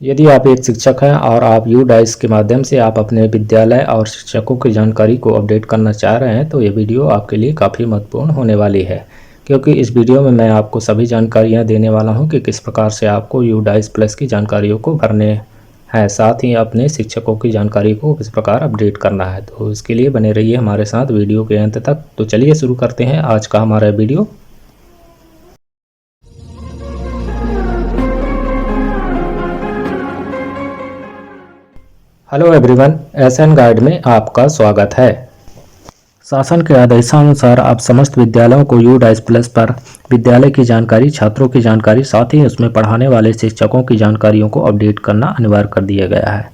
यदि आप एक शिक्षक हैं और आप यू डाइस के माध्यम से आप अपने विद्यालय और शिक्षकों की जानकारी को अपडेट करना चाह रहे हैं तो ये वीडियो आपके लिए काफ़ी महत्वपूर्ण होने वाली है, क्योंकि इस वीडियो में मैं आपको सभी जानकारियां देने वाला हूं कि किस प्रकार से आपको यू डाइस प्लस की जानकारियों को भरने हैं, साथ ही अपने शिक्षकों की जानकारी को किस प्रकार अपडेट करना है। तो इसके लिए बने रहिए हमारे साथ वीडियो के अंत तक। तो चलिए शुरू करते हैं आज का हमारा video. Hello everyone, SN guide में आपका स्वागत है। शासन के आदेशानुसार आप समस्त विद्यालयों को यू डाइस प्लस पर विद्यालय की जानकारी, छात्रों की जानकारी, साथ ही उसमें पढ़ाने वाले शिक्षकों की जानकारियों को अपडेट करना अनिवार्य कर दिया गया है।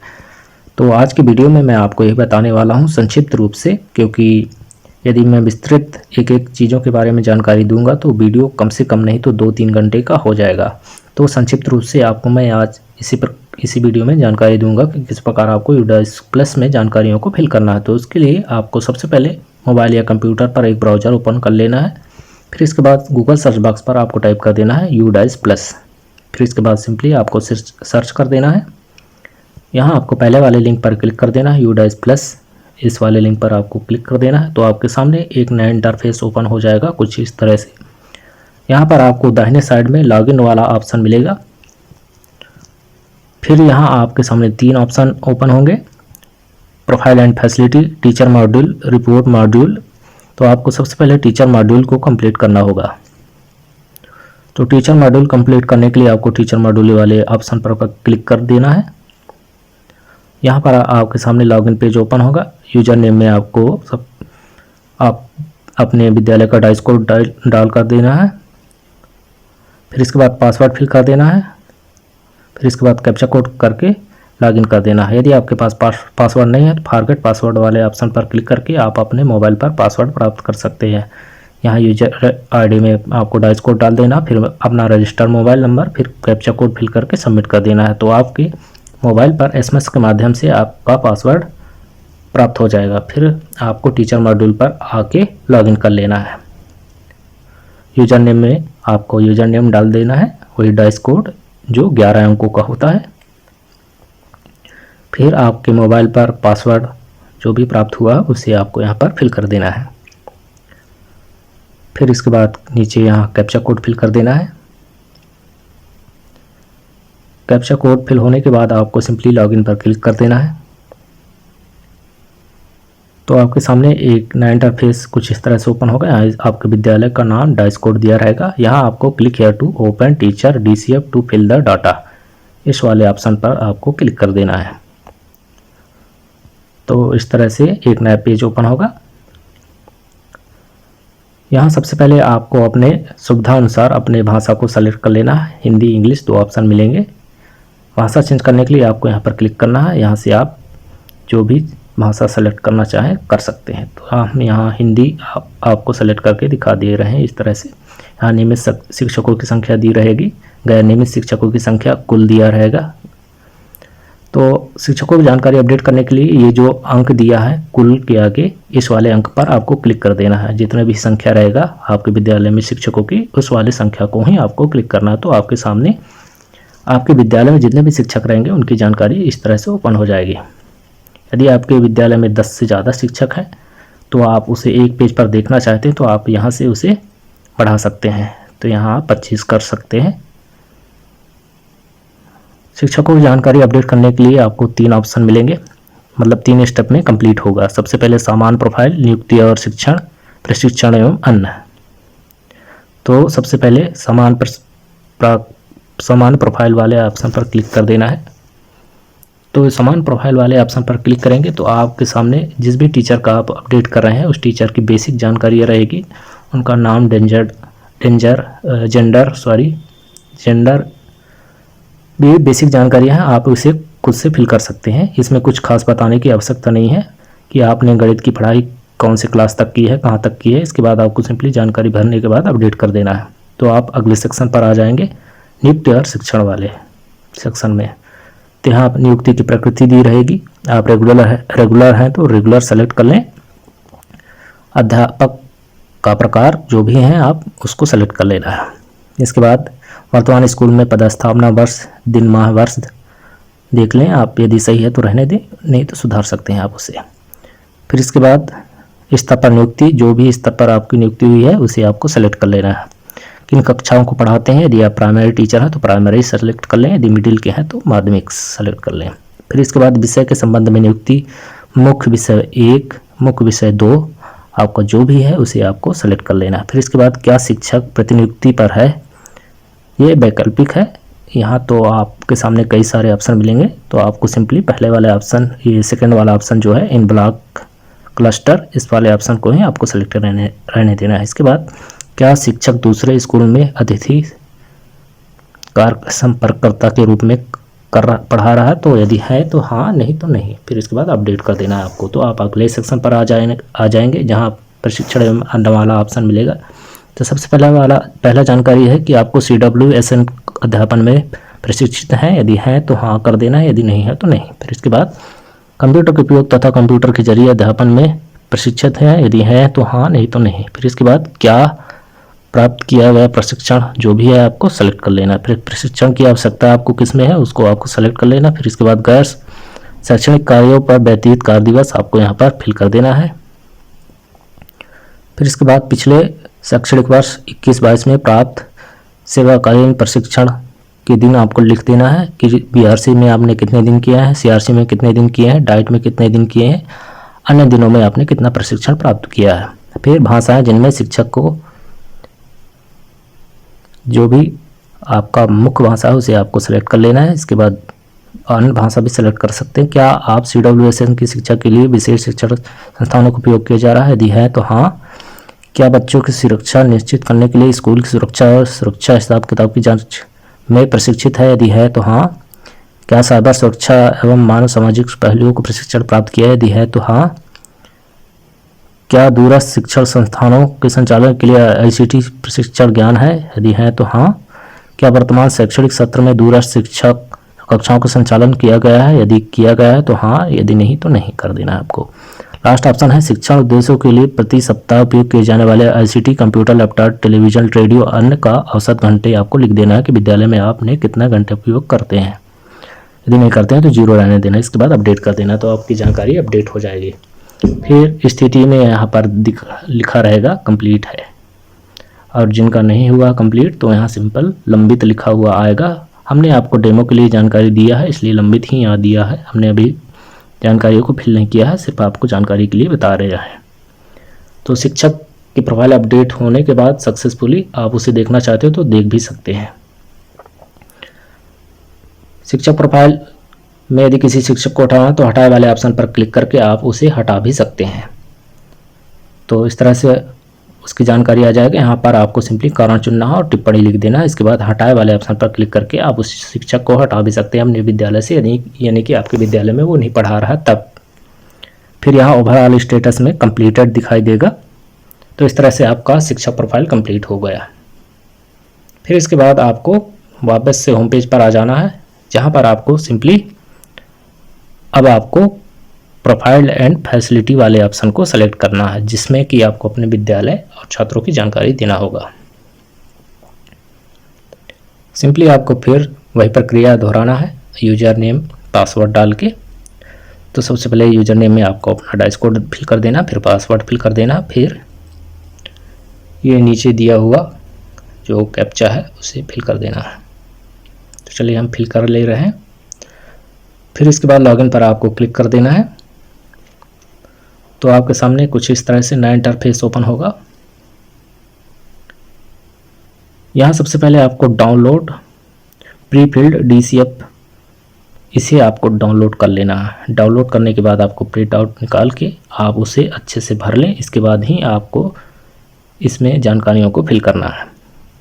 तो आज की वीडियो में मैं आपको यही बताने वाला हूं संक्षिप्त रूप से, क्योंकि यदि मैं विस्तृत एक एक चीज़ों के बारे में जानकारी दूंगा तो वीडियो कम से कम नहीं तो 2-3 घंटे का हो जाएगा। तो संक्षिप्त रूप से आपको मैं आज इसी वीडियो में जानकारी दूंगा कि किस प्रकार आपको यू डाइस प्लस में जानकारियों को फिल करना है। तो उसके लिए आपको सबसे पहले मोबाइल या कंप्यूटर पर एक ब्राउज़र ओपन कर लेना है। फिर इसके बाद गूगल सर्च बॉक्स पर आपको टाइप कर देना है यू डाइस प्लस। फिर इसके बाद सिंपली आपको सर्च कर देना है। यहाँ आपको पहले वाले लिंक पर क्लिक कर देना है, यू डाइस प्लस इस वाले लिंक पर आपको क्लिक कर देना है। तो आपके सामने एक नया इंटरफेस ओपन हो जाएगा कुछ इस तरह से। यहाँ पर आपको दाहिने साइड में लॉगिन वाला ऑप्शन मिलेगा। फिर यहाँ आपके सामने 3 ऑप्शन ओपन होंगे, profile and facility, teacher module, report module. तो आपको सबसे पहले टीचर मॉड्यूल को कंप्लीट करना होगा। तो टीचर मॉड्यूल कंप्लीट करने के लिए आपको टीचर मॉड्यूल वाले ऑप्शन पर क्लिक कर देना है। यहाँ पर आपके सामने लॉगिन पेज ओपन होगा। यूजर नेम में आपको आप अपने विद्यालय का डाइस कोड डाल कर देना है। फिर इसके बाद पासवर्ड फिल कर देना है। फिर इसके बाद कैप्चा कोड करके लॉगिन कर देना है। यदि आपके पास पासवर्ड नहीं है तो फॉरगेट पासवर्ड वाले ऑप्शन पर क्लिक करके आप अपने मोबाइल पर पासवर्ड प्राप्त कर सकते हैं। यहाँ यूजर आईडी में आपको डाइस कोड डाल देना, फिर अपना रजिस्टर्ड मोबाइल नंबर, फिर कैप्चा कोड फिल करके सबमिट कर देना है। तो आपके मोबाइल पर एसएमएस के माध्यम से आपका पासवर्ड प्राप्त हो जाएगा। फिर आपको टीचर मॉड्यूल पर आके लॉगिन कर लेना है। यूजर नेम में आपको यूजर नेम डाल देना है, वही डाइस कोड जो 11 अंकों का होता है। फिर आपके मोबाइल पर पासवर्ड जो भी प्राप्त हुआ उसे आपको यहाँ पर फिल कर देना है। फिर इसके बाद नीचे यहाँ कैप्चा कोड फिल कर देना है। कैप्चा कोड फिल होने के बाद आपको सिंपली लॉगिन पर क्लिक कर देना है। तो आपके सामने एक नया इंटरफेस कुछ इस तरह से ओपन होगा। यहाँ आपके विद्यालय का नाम, डाइस कोड दिया रहेगा। यहाँ आपको click here to open teacher DCF to fill the data, इस वाले ऑप्शन पर आपको क्लिक कर देना है। तो इस तरह से एक नया पेज ओपन होगा। यहाँ सबसे पहले आपको अपने सुविधा अनुसार अपने भाषा को सेलेक्ट कर लेना है। हिंदी, इंग्लिश 2 ऑप्शन मिलेंगे। भाषा चेंज करने के लिए आपको यहाँ पर क्लिक करना है। यहाँ से आप जो भी भाषा सेलेक्ट करना चाहें कर सकते हैं। तो हम यहाँ हिंदी आपको सेलेक्ट करके दिखा दे रहे हैं इस तरह से। यहाँ नियमित शिक्षकों की संख्या दी रहेगी, गैर नियमित शिक्षकों की संख्या कुल दिया रहेगा। तो शिक्षकों की जानकारी अपडेट करने के लिए ये जो अंक दिया है कुल के आगे, इस वाले अंक पर आपको क्लिक कर देना है। जितने भी संख्या रहेगा आपके विद्यालय में शिक्षकों की, उस वाले संख्या को ही आपको क्लिक करना है। तो आपके सामने आपके विद्यालय में जितने भी शिक्षक रहेंगे उनकी जानकारी इस तरह से ओपन हो जाएगी। यदि आपके विद्यालय में 10 से ज़्यादा शिक्षक हैं तो आप उसे एक पेज पर देखना चाहते हैं तो आप यहाँ से उसे बढ़ा सकते हैं। तो यहाँ आप 25 कर सकते हैं। शिक्षकों की जानकारी अपडेट करने के लिए आपको 3 ऑप्शन मिलेंगे, मतलब 3 स्टेप में कंप्लीट होगा। सबसे पहले सामान्य प्रोफाइल, नियुक्ति और शिक्षण, प्रशिक्षण एवं अन्य। तो सबसे पहले समान प्रोफाइल वाले ऑप्शन पर क्लिक कर देना है। तो समान प्रोफाइल वाले ऑप्शन पर क्लिक करेंगे तो आपके सामने जिस भी टीचर का आप अपडेट कर रहे हैं उस टीचर की बेसिक जानकारी रहेगी। उनका नाम, जेंडर भी बेसिक जानकारी है, आप उसे खुद से फिल कर सकते हैं। इसमें कुछ खास बताने की आवश्यकता नहीं है कि आपने गणित की पढ़ाई कौन से क्लास तक की है, कहाँ तक की है। इसके बाद आपको सिंपली जानकारी भरने के बाद अपडेट कर देना है। तो आप अगले सेक्शन पर आ जाएंगे, नियुक्ति और शिक्षण वाले सेक्शन में। तो यहाँ नियुक्ति की प्रकृति दी रहेगी। आप रेगुलर हैं तो रेगुलर सेलेक्ट कर लें। अध्यापक का प्रकार जो भी है आप उसको सेलेक्ट कर लेना है। इसके बाद वर्तमान स्कूल में पदस्थापना वर्ष, दिन, माह, वर्ष देख लें आप, यदि सही है तो रहने दें, नहीं तो सुधार सकते हैं आप उसे। फिर इसके बाद स्तर पर नियुक्ति, जो भी स्तर पर आपकी नियुक्ति हुई है उसे आपको सेलेक्ट कर लेना है। किन कक्षाओं को पढ़ाते हैं, यदि आप प्राइमरी टीचर हैं तो प्राइमरी सेलेक्ट कर लें, यदि मिडिल के हैं तो माध्यमिक सेलेक्ट कर लें। फिर इसके बाद विषय के संबंध में नियुक्ति, मुख्य विषय 1, मुख्य विषय 2, आपका जो भी है उसे आपको सेलेक्ट कर लेना है। फिर इसके बाद क्या शिक्षक प्रतिनियुक्ति पर है, ये वैकल्पिक है। यहाँ तो आपके सामने कई सारे ऑप्शन मिलेंगे, तो आपको सिंपली पहले वाले ऑप्शन, ये सेकंड वाला ऑप्शन जो है इन ब्लॉक क्लस्टर, इस वाले ऑप्शन को ही आपको सेलेक्ट रहने देना है। इसके बाद क्या शिक्षक दूसरे स्कूल में अतिथि कार्य संपर्ककर्ता के रूप में पढ़ा रहा है, तो यदि है तो हाँ, नहीं तो नहीं। फिर इसके बाद अपडेट कर देना है आपको। तो आप अगले सेक्शन पर आ जाएंगे जहाँ प्रशिक्षण एवं वाला ऑप्शन मिलेगा। तो सबसे पहला जानकारी है कि आपको CWSN अध्यापन में प्रशिक्षित हैं, यदि है तो हाँ कर देना है, यदि नहीं है तो नहीं। फिर इसके बाद कंप्यूटर के उपयोग तथा कंप्यूटर के जरिए अध्यापन में प्रशिक्षित हैं, यदि है तो हाँ, नहीं तो नहीं। फिर इसके बाद क्या प्राप्त किया गया प्रशिक्षण, जो भी है आपको सेलेक्ट कर लेना। फिर प्रशिक्षण की आवश्यकता आपको किस में है उसको आपको सेलेक्ट कर लेना। फिर इसके बाद गैर शैक्षणिक कार्यों पर व्यतीत कार्य दिवस आपको यहाँ पर फिल कर देना है। फिर इसके बाद पिछले शैक्षणिक वर्ष 21-22 में प्राप्त सेवाकालीन प्रशिक्षण के दिन आपको लिख देना है कि BRC में आपने कितने दिन किया है, CRC में कितने दिन किए हैं, डाइट में कितने दिन किए हैं, अन्य दिनों में आपने कितना प्रशिक्षण प्राप्त किया है। फिर भाषाएं जिनमें शिक्षक को जो भी आपका मुख्य भाषा है उसे आपको सेलेक्ट कर लेना है। इसके बाद अन्य भाषा भी सेलेक्ट कर सकते हैं। क्या आप CWSN की शिक्षा के लिए विशेष शिक्षण संस्थानों का उपयोग किया जा रहा है, यदि है तो हाँ। क्या बच्चों की सुरक्षा निश्चित करने के लिए स्कूल की सुरक्षा और सुरक्षा हिसाब किताब की जांच में प्रशिक्षित है, यदि है तो हाँ। क्या साइबर सुरक्षा एवं मानव सामाजिक पहलुओं को प्रशिक्षण प्राप्त किया है, यदि है तो हाँ। क्या दूरस्थ शिक्षण संस्थानों के संचालन के लिए ICT प्रशिक्षण ज्ञान है, यदि है तो हाँ। क्या वर्तमान शैक्षणिक सत्र में दूरस्थ शिक्षक कक्षाओं का संचालन किया गया है, यदि किया गया है तो हाँ, यदि नहीं तो नहीं कर देना है आपको। लास्ट ऑप्शन है शिक्षण उद्देश्यों के लिए प्रति सप्ताह उपयोग किए जाने वाले ICT computer, laptop, television, radio, अन्य का औसत घंटे आपको लिख देना है कि विद्यालय में आपने कितना घंटे उपयोग करते हैं। यदि नहीं करते हैं तो 0 रहने देना। इसके बाद अपडेट कर देना, तो आपकी जानकारी अपडेट हो जाएगी। फिर स्थिति में यहाँ पर लिखा रहेगा कंप्लीट है, और जिनका नहीं हुआ कंप्लीट तो यहाँ सिंपल लंबित लिखा हुआ आएगा। हमने आपको डेमो के लिए जानकारी दिया है, इसलिए लंबित ही यहाँ दिया है। हमने अभी जानकारियों को फिल नहीं किया है, सिर्फ आपको जानकारी के लिए बता रहे हैं। तो शिक्षक की प्रोफाइल अपडेट होने के बाद सक्सेसफुली आप उसे देखना चाहते हो तो देख भी सकते हैं। शिक्षक प्रोफाइल में यदि किसी शिक्षक को हटाना तो हटाए वाले ऑप्शन पर क्लिक करके आप उसे हटा भी सकते हैं। तो इस तरह से उसकी जानकारी आ जाएगी। यहाँ पर आपको सिंपली कारण चुनना है और टिप्पणी लिख देना है। इसके बाद हटाए वाले ऑप्शन पर क्लिक करके आप उस शिक्षक को हटा भी सकते हैं अपने विद्यालय से, यानी कि आपके विद्यालय में वो नहीं पढ़ा रहा तब। फिर यहाँ ओवरऑल स्टेटस में कंप्लीटेड दिखाई देगा। तो इस तरह से आपका शिक्षक प्रोफाइल कंप्लीट हो गया। फिर इसके बाद आपको वापस से होम पेज पर आ जाना है, जहाँ पर आपको सिंपली अब आपको प्रोफाइल एंड फैसिलिटी वाले ऑप्शन को सेलेक्ट करना है, जिसमें कि आपको अपने विद्यालय और छात्रों की जानकारी देना होगा। सिंपली आपको फिर वही प्रक्रिया दोहराना है, यूजर नेम पासवर्ड डाल के। तो सबसे पहले यूजर नेम में आपको अपना डाइस कोड फिल कर देना, फिर पासवर्ड फिल कर देना, फिर ये नीचे दिया हुआ जो कैप्चा है उसे फिल कर देना है। तो चलिए हम फिल कर ले रहे हैं। फिर इसके बाद लॉगिन पर आपको क्लिक कर देना है। तो आपके सामने कुछ इस तरह से नया इंटरफेस ओपन होगा। यहाँ सबसे पहले आपको डाउनलोड प्री फिल्ड DCF, इसे आपको डाउनलोड कर लेना है। डाउनलोड करने के बाद आपको प्रिंट आउट निकाल के आप उसे अच्छे से भर लें। इसके बाद ही आपको इसमें जानकारियों को फिल करना है।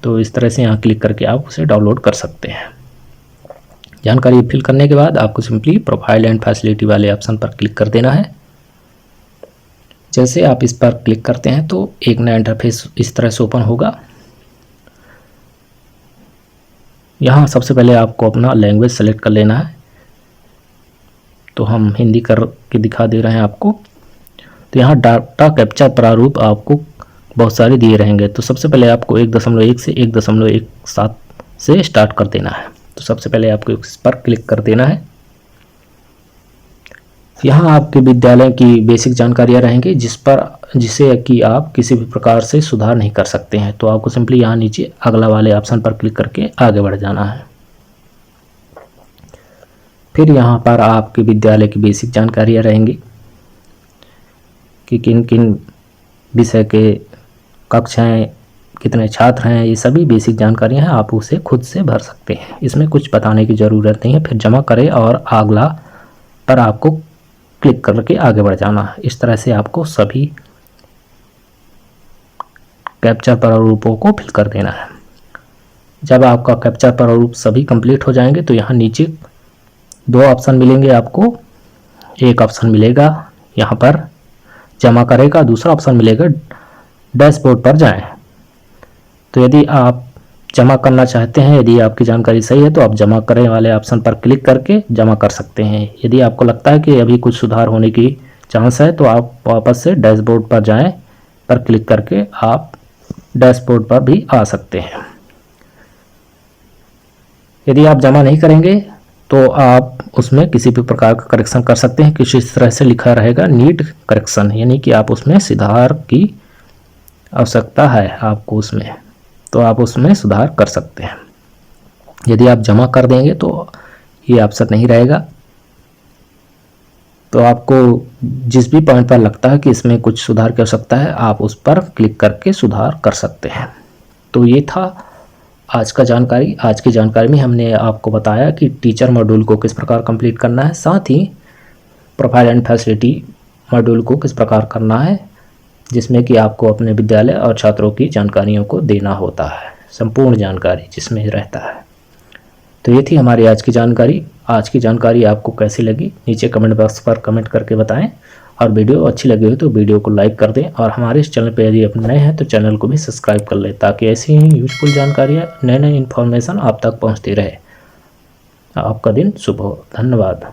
तो इस तरह से यहाँ क्लिक करके आप उसे डाउनलोड कर सकते हैं। जानकारी फिल करने के बाद आपको सिंपली प्रोफाइल एंड फैसिलिटी वाले ऑप्शन पर क्लिक कर देना है। जैसे आप इस पर क्लिक करते हैं तो एक नया इंटरफेस इस तरह से ओपन होगा। यहाँ सबसे पहले आपको अपना लैंग्वेज सेलेक्ट कर लेना है। तो हम हिंदी करके दिखा दे रहे हैं आपको। तो यहाँ डाटा कैप्चा प्रारूप आपको बहुत सारे दिए रहेंगे। तो सबसे पहले आपको 1.1 से 1.17 से स्टार्ट कर देना है। तो सबसे पहले आपको इस पर क्लिक कर देना है। यहाँ आपके विद्यालय की बेसिक जानकारियाँ रहेंगी जिसे कि आप किसी भी प्रकार से सुधार नहीं कर सकते हैं। तो आपको सिंपली यहाँ नीचे अगला वाले ऑप्शन पर क्लिक करके आगे बढ़ जाना है। फिर यहाँ पर आपके विद्यालय की बेसिक जानकारियाँ रहेंगी कि किन किन विषय के कक्षा हैं, कितने छात्र हैं, ये सभी बेसिक जानकारियाँ हैं, आप उसे खुद से भर सकते हैं। इसमें कुछ बताने की ज़रूरत नहीं है। फिर जमा करें और अगला पर आपको क्लिक करके आगे बढ़ जाना है। इस तरह से आपको सभी कैप्चर प्रारूपों को फिल कर देना है। जब आपका कैप्चर प्रारूप सभी कंप्लीट हो जाएंगे तो यहाँ नीचे दो ऑप्शन मिलेंगे आपको। एक ऑप्शन मिलेगा यहाँ पर जमा करेगा, दूसरा ऑप्शन मिलेगा डैशबोर्ड पर जाएं। तो यदि आप जमा करना चाहते हैं, यदि आपकी जानकारी सही है तो आप जमा करें वाले ऑप्शन पर क्लिक करके जमा कर सकते हैं। यदि आपको लगता है कि अभी कुछ सुधार होने की चांस है तो आप वापस से डैशबोर्ड पर जाएं पर क्लिक करके आप डैशबोर्ड पर भी आ सकते हैं। यदि आप जमा नहीं करेंगे तो आप उसमें किसी भी प्रकार का करेक्शन कर सकते हैं। किसी तरह से लिखा रहेगा नीड करेक्शन, यानी कि आप उसमें सुधार की आवश्यकता है आपको उसमें, तो आप उसमें सुधार कर सकते हैं। यदि आप जमा कर देंगे तो ये ऑप्शन नहीं रहेगा। तो आपको जिस भी पॉइंट पर लगता है कि इसमें कुछ सुधार की आवश्यकता है, आप उस पर क्लिक करके सुधार कर सकते हैं। तो ये था आज का जानकारी। आज की जानकारी में हमने आपको बताया कि टीचर मॉड्यूल को किस प्रकार कंप्लीट करना है, साथ ही प्रोफाइल एंड फैसिलिटी मॉड्यूल को किस प्रकार करना है, जिसमें कि आपको अपने विद्यालय और छात्रों की जानकारियों को देना होता है, संपूर्ण जानकारी जिसमें रहता है। तो ये थी हमारी आज की जानकारी। आज की जानकारी आपको कैसी लगी नीचे कमेंट बॉक्स पर कमेंट करके बताएं, और वीडियो अच्छी लगी हो तो वीडियो को लाइक कर दें, और हमारे इस चैनल पर यदि आप नए हैं तो चैनल को भी सब्सक्राइब कर लें, ताकि ऐसी ही यूजफुल जानकारियाँ, नए नए इन्फॉर्मेशन आप तक पहुँचती रहे। आपका दिन शुभ हो। धन्यवाद।